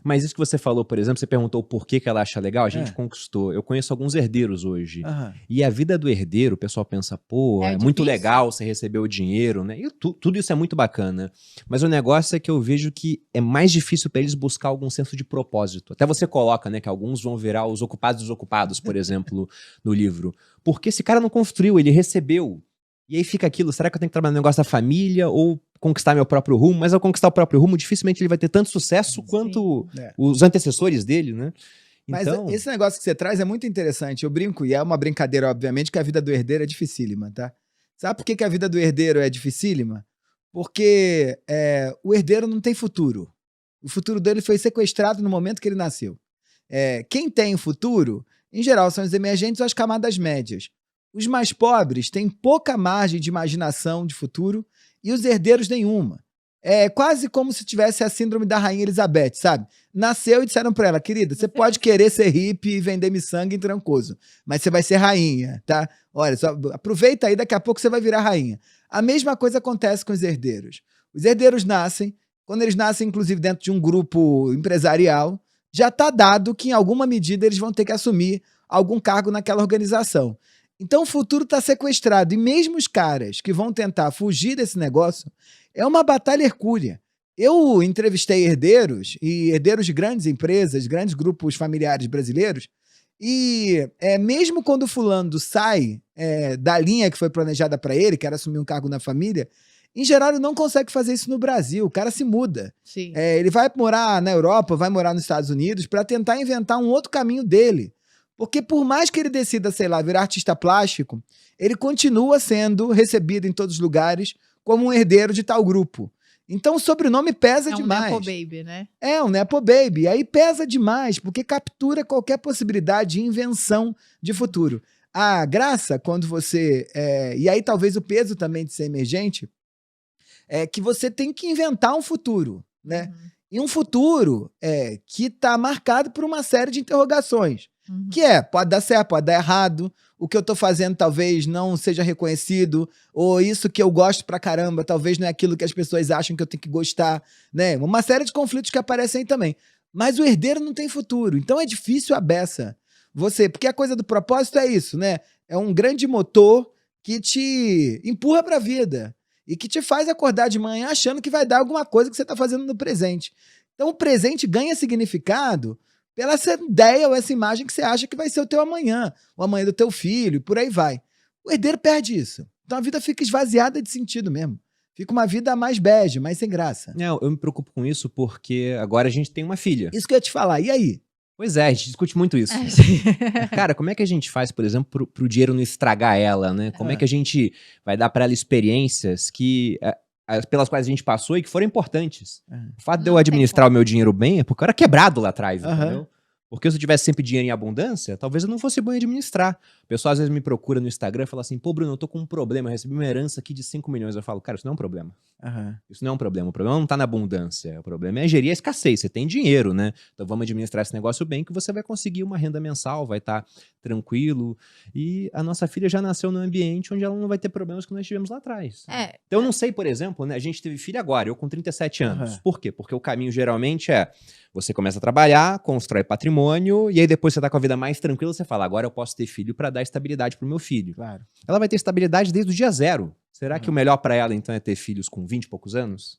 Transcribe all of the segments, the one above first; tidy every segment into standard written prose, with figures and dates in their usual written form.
Mas isso que você falou, por exemplo, você perguntou por que ela acha legal, a gente conquistou. Eu conheço alguns herdeiros hoje. E a vida do herdeiro, o pessoal pensa, pô, é muito legal você receber o dinheiro, né? E tudo isso é muito bacana. Mas o negócio é que eu vejo que é mais difícil para eles buscar algum senso de propósito. Até você coloca, né, que alguns vão virar os ocupados dos ocupados, por exemplo, no livro. Porque esse cara não construiu, ele recebeu. E aí fica aquilo, será que eu tenho que trabalhar no negócio da família ou conquistar meu próprio rumo? Mas ao conquistar o próprio rumo, dificilmente ele vai ter tanto sucesso quanto os antecessores dele, né? Então... Mas esse negócio que você traz é muito interessante. Eu brinco, e é uma brincadeira, obviamente, que a vida do herdeiro é dificílima, tá? Sabe por que a vida do herdeiro é dificílima? Porque o herdeiro não tem futuro. O futuro dele foi sequestrado no momento que ele nasceu. Quem tem o futuro, em geral, são os emergentes ou as camadas médias. Os mais pobres têm pouca margem de imaginação de futuro e os herdeiros nenhuma. É quase como se tivesse a síndrome da Rainha Elizabeth, sabe? Nasceu e disseram pra ela, querida, você pode querer ser hippie e vender miçanga em Trancoso, mas você vai ser rainha, tá? Olha, só aproveita aí, daqui a pouco você vai virar rainha. A mesma coisa acontece com os herdeiros. Os herdeiros nascem, quando eles nascem, inclusive, dentro de um grupo empresarial, já está dado que, em alguma medida, eles vão ter que assumir algum cargo naquela organização. Então o futuro está sequestrado. E mesmo os caras que vão tentar fugir desse negócio, é uma batalha hercúlea. Eu entrevistei herdeiros, e herdeiros de grandes empresas, grandes grupos familiares brasileiros, e mesmo quando o fulano sai da linha que foi planejada para ele, que era assumir um cargo na família, em geral ele não consegue fazer isso no Brasil, o cara se muda. Ele vai morar na Europa, vai morar nos Estados Unidos para tentar inventar um outro caminho dele. Porque por mais que ele decida, sei lá, virar artista plástico, ele continua sendo recebido em todos os lugares como um herdeiro de tal grupo. Então o sobrenome pesa demais. É um Nepo Baby, né? É um Nepo Baby. Aí pesa demais, porque captura qualquer possibilidade de invenção de futuro. A graça, quando você... e aí talvez o peso também de ser emergente, é que você tem que inventar um futuro, né? E um futuro que está marcado por uma série de interrogações. Que pode dar certo, pode dar errado, o que eu tô fazendo talvez não seja reconhecido, ou isso que eu gosto pra caramba, talvez não é aquilo que as pessoas acham que eu tenho que gostar, né? Uma série de conflitos que aparecem aí também. Mas o herdeiro não tem futuro, então é difícil a beça. Porque a coisa do propósito é isso, né? É um grande motor que te empurra pra vida e que te faz acordar de manhã achando que vai dar alguma coisa que você tá fazendo no presente. Então o presente ganha significado pela essa ideia ou essa imagem que você acha que vai ser o teu amanhã, o amanhã do teu filho, e por aí vai. O herdeiro perde isso. Então a vida fica esvaziada de sentido mesmo. Fica uma vida mais bege, mais sem graça. Não, eu me preocupo com isso porque agora a gente tem uma filha. Isso que eu ia te falar. E aí? Pois é, a gente discute muito isso. Cara, como é que a gente faz, por exemplo, pro dinheiro não estragar ela, né? Como é que a gente vai dar pra ela experiências que... pelas quais a gente passou e que foram importantes. O fato de eu administrar o meu dinheiro bem é porque eu era quebrado lá atrás, entendeu? Porque se eu tivesse sempre dinheiro em abundância, talvez eu não fosse bom em administrar. O pessoal às vezes me procura no Instagram e fala assim, pô, Bruno, eu tô com um problema, eu recebi uma herança aqui de 5 milhões. Eu falo, cara, isso não é um problema. Isso não é um problema. O problema não tá na abundância. O problema é gerir a escassez. Você tem dinheiro, né? Então vamos administrar esse negócio bem que você vai conseguir uma renda mensal, vai estar tranquilo. E a nossa filha já nasceu num ambiente onde ela não vai ter problemas que nós tivemos lá atrás. Então eu não sei, por exemplo, né? A gente teve filha agora, eu com 37 anos. Por quê? Porque o caminho geralmente você começa a trabalhar, constrói patrimônio, e aí depois você tá com a vida mais tranquila, você fala, agora eu posso ter filho para dar estabilidade pro meu filho. Claro. Ela vai ter estabilidade desde o dia 0. Será que o melhor para ela, então, é ter filhos com 20 e poucos anos?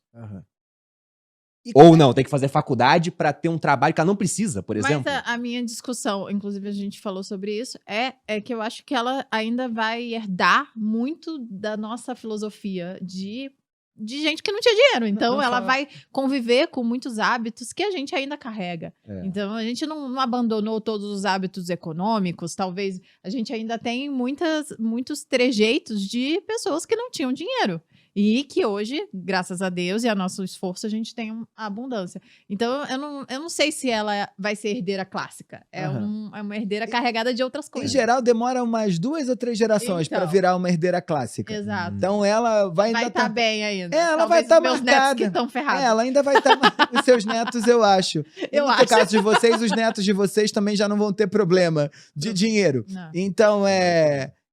Ou não, tem que fazer faculdade para ter um trabalho que ela não precisa, por exemplo? Mas a minha discussão, inclusive a gente falou sobre isso, é que eu acho que ela ainda vai herdar muito da nossa filosofia de gente que não tinha dinheiro. Então, ela vai conviver com muitos hábitos que a gente ainda carrega. Então, a gente não abandonou todos os hábitos econômicos. Talvez a gente ainda tem muitos trejeitos de pessoas que não tinham dinheiro. E que hoje, graças a Deus e a nosso esforço, a gente tem a abundância. Então, eu não sei se ela vai ser herdeira clássica. É uma herdeira carregada de outras coisas. Em geral, demora umas 2 ou 3 gerações para virar uma herdeira clássica. Exato. Então, ela vai estar bem ainda. Ela vai estar meus marcada. Netos que estão ferrados. Ela ainda vai estar... Os seus netos, eu acho. No caso de vocês, os netos de vocês também já não vão ter problema de dinheiro. Não.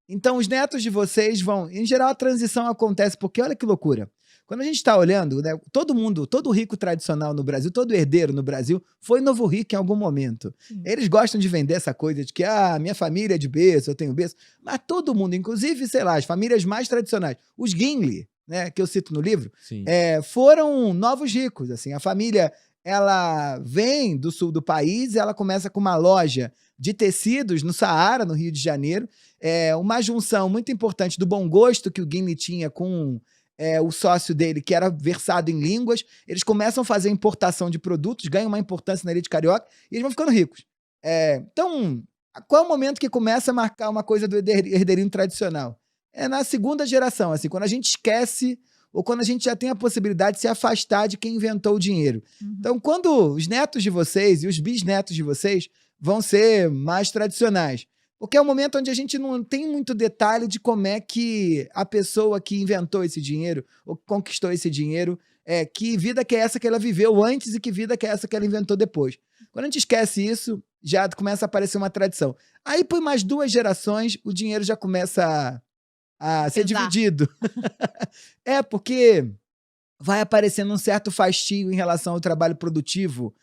Então, os netos de vocês vão... Em geral, a transição acontece porque, olha que loucura. Quando a gente está olhando, né, todo rico tradicional no Brasil, todo herdeiro no Brasil, foi novo rico em algum momento. Sim. Eles gostam de vender essa coisa de que, minha família é de berço, eu tenho berço. Mas todo mundo, inclusive, sei lá, as famílias mais tradicionais, os Gimli, né, que eu cito no livro, Sim. foram novos ricos. Assim, a família, ela vem do sul do país, ela começa com uma loja de tecidos no Saara, no Rio de Janeiro, uma junção muito importante do bom gosto que o Gimli tinha com o sócio dele, que era versado em línguas. Eles começam a fazer importação de produtos, ganham uma importância na elite carioca e eles vão ficando ricos. Então, qual é o momento que começa a marcar uma coisa do herdeirinho tradicional? É na segunda geração, assim, quando a gente esquece ou quando a gente já tem a possibilidade de se afastar de quem inventou o dinheiro. Uhum. Então, quando os netos de vocês e os bisnetos de vocês vão ser mais tradicionais, porque é um momento onde a gente não tem muito detalhe de como é que a pessoa que inventou esse dinheiro ou conquistou esse dinheiro, que vida que é essa que ela viveu antes e que vida que é essa que ela inventou depois. Quando a gente esquece isso, já começa a aparecer uma tradição. Aí, por mais 2 gerações, o dinheiro já começa a ser dividido. Porque vai aparecendo um certo fastio em relação ao trabalho produtivo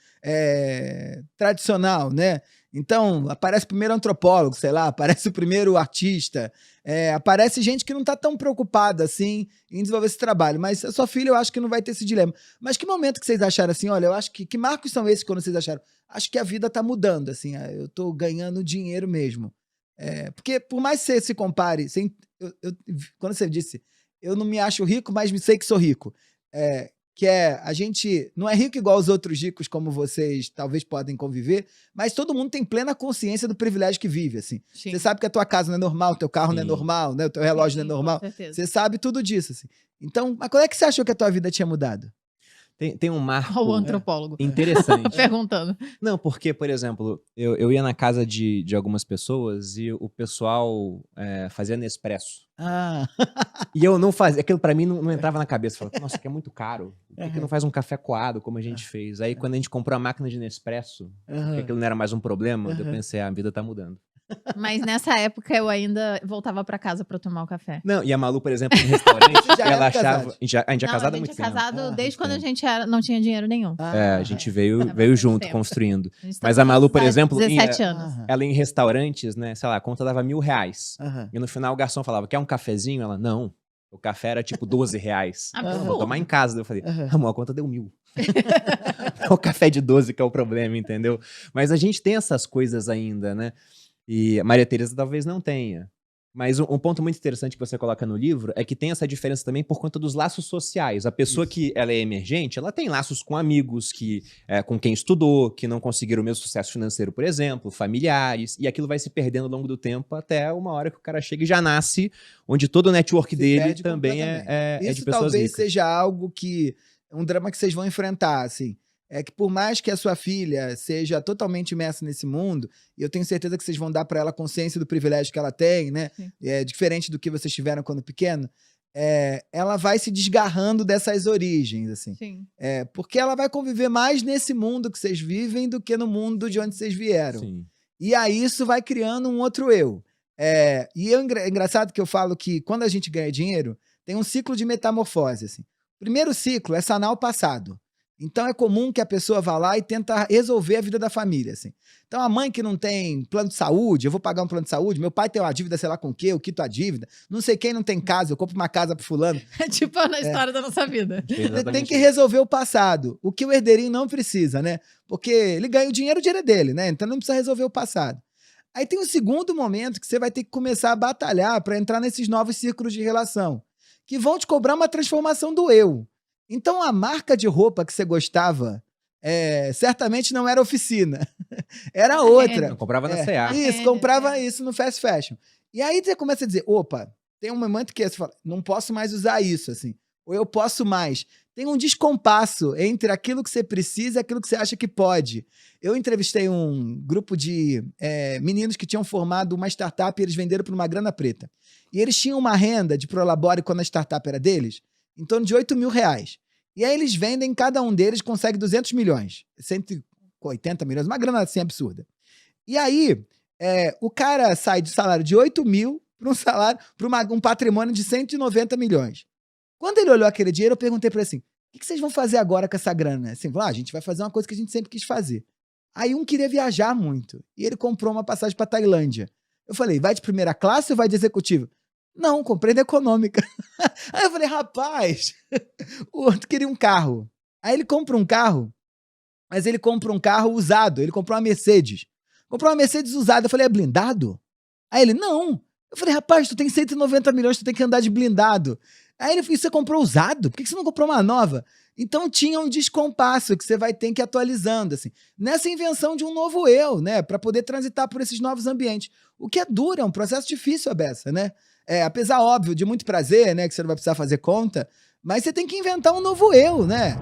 tradicional, né? Então, aparece o primeiro antropólogo, sei lá, aparece o primeiro artista, aparece gente que não está tão preocupada assim em desenvolver esse trabalho, mas a sua filha eu acho que não vai ter esse dilema. Mas que momento que vocês acharam assim, olha, eu acho que marcos são esses quando vocês acharam? Acho que a vida está mudando, assim, eu estou ganhando dinheiro mesmo. Porque por mais que você se compare, quando você disse, eu não me acho rico, mas me sei que sou rico, a gente não é rico igual os outros ricos como vocês talvez podem conviver, mas todo mundo tem plena consciência do privilégio que vive, assim. Você sabe que a tua casa não é normal, o teu carro não é normal, né? O teu relógio não é normal. Você sabe tudo disso, assim. Então, mas quando é que você achou que a tua vida tinha mudado? Tem um marco o antropólogo interessante. perguntando. Não, porque, por exemplo, eu ia na casa de algumas pessoas e o pessoal fazia Nespresso. E eu não fazia, aquilo pra mim não entrava na cabeça. Eu falava, nossa, aqui é muito caro. Por que não faz um café coado como a gente fez? Aí quando a gente comprou a máquina de Nespresso, que aquilo não era mais um problema, eu pensei, a vida tá mudando. Mas nessa época eu ainda voltava pra casa pra tomar o café. Não, e a Malu, por exemplo, no restaurante, ela achava... A gente é casado há muito tempo. A gente é casado desde quando a gente não tinha dinheiro nenhum. A gente veio junto, construindo. A gente Mas a Malu, por exemplo, 17 anos. ela em restaurantes, né, sei lá, a conta dava R$1.000. E no final o garçom falava, quer um cafezinho? Ela, não. O café era tipo R$12. Vou tomar em casa. Eu falei, amor, a conta deu 1.000. O café de 12 que é o problema, entendeu? Mas a gente tem essas coisas ainda, né? E a Maria Tereza talvez não tenha. Mas um ponto muito interessante que você coloca no livro é que tem essa diferença também por conta dos laços sociais. A pessoa que ela é emergente, ela tem laços com amigos, com quem estudou, que não conseguiram o mesmo sucesso financeiro, por exemplo, familiares, e aquilo vai se perdendo ao longo do tempo até uma hora que o cara chega e já nasce, onde todo o network dele também é de pessoas ricas. Isso talvez seja algo um drama que vocês vão enfrentar, assim. É que por mais que a sua filha seja totalmente imersa nesse mundo, e eu tenho certeza que vocês vão dar para ela consciência do privilégio que ela tem, né? Diferente do que vocês tiveram quando pequeno, ela vai se desgarrando dessas origens, assim. Sim. Porque ela vai conviver mais nesse mundo que vocês vivem do que no mundo de onde vocês vieram. Sim. E aí isso vai criando um outro eu. E é engraçado que eu falo que quando a gente ganha dinheiro, tem um ciclo de metamorfose, assim. O primeiro ciclo é sanar o passado. Então é comum que a pessoa vá lá e tenta resolver a vida da família, assim. Então a mãe que não tem plano de saúde, eu vou pagar um plano de saúde, meu pai tem uma dívida, sei lá com o quê, eu quito a dívida, não sei quem não tem casa, eu compro uma casa pro fulano. É tipo na história da nossa vida. Tem que resolver o passado, o que o herdeirinho não precisa, né? Porque ele ganha o dinheiro é dele, né? Então não precisa resolver o passado. Aí tem um segundo momento que você vai ter que começar a batalhar para entrar nesses novos círculos de relação, que vão te cobrar uma transformação do eu. Então, a marca de roupa que você gostava certamente não era Oficina. Era outra. Eu comprava na C&A. Isso, comprava isso no fast fashion. E aí você começa a dizer, opa, tem um momento que você fala, não posso mais usar isso, assim. Ou eu posso mais. Tem um descompasso entre aquilo que você precisa e aquilo que você acha que pode. Eu entrevistei um grupo de meninos que tinham formado uma startup e eles venderam por uma grana preta. E eles tinham uma renda de Prolabore quando a startup era deles, em torno de R$8.000. E aí eles vendem, cada um deles consegue 200 milhões, 180 milhões, uma grana assim absurda. E aí, o cara sai do salário de 8 mil para um patrimônio de 190 milhões. Quando ele olhou aquele dinheiro, eu perguntei pra ele assim, o que vocês vão fazer agora com essa grana? Assim, a gente vai fazer uma coisa que a gente sempre quis fazer. Aí um queria viajar muito, e ele comprou uma passagem pra Tailândia. Eu falei, vai de primeira classe ou vai de executivo? Não, comprei da econômica. Aí eu falei, rapaz, o outro queria um carro. Aí ele compra um carro, mas ele compra um carro usado, ele comprou uma Mercedes. Comprou uma Mercedes usada, eu falei, é blindado? Aí ele, não. Eu falei, rapaz, tu tem 190 milhões, tu tem que andar de blindado. Aí ele falou, você comprou usado? Por que você não comprou uma nova? Então tinha um descompasso que você vai ter que ir atualizando, assim, nessa invenção de um novo eu, né, para poder transitar por esses novos ambientes. O que é duro, é um processo difícil a beça, né? Apesar, óbvio, de muito prazer, né, que você não vai precisar fazer conta, mas você tem que inventar um novo eu, né?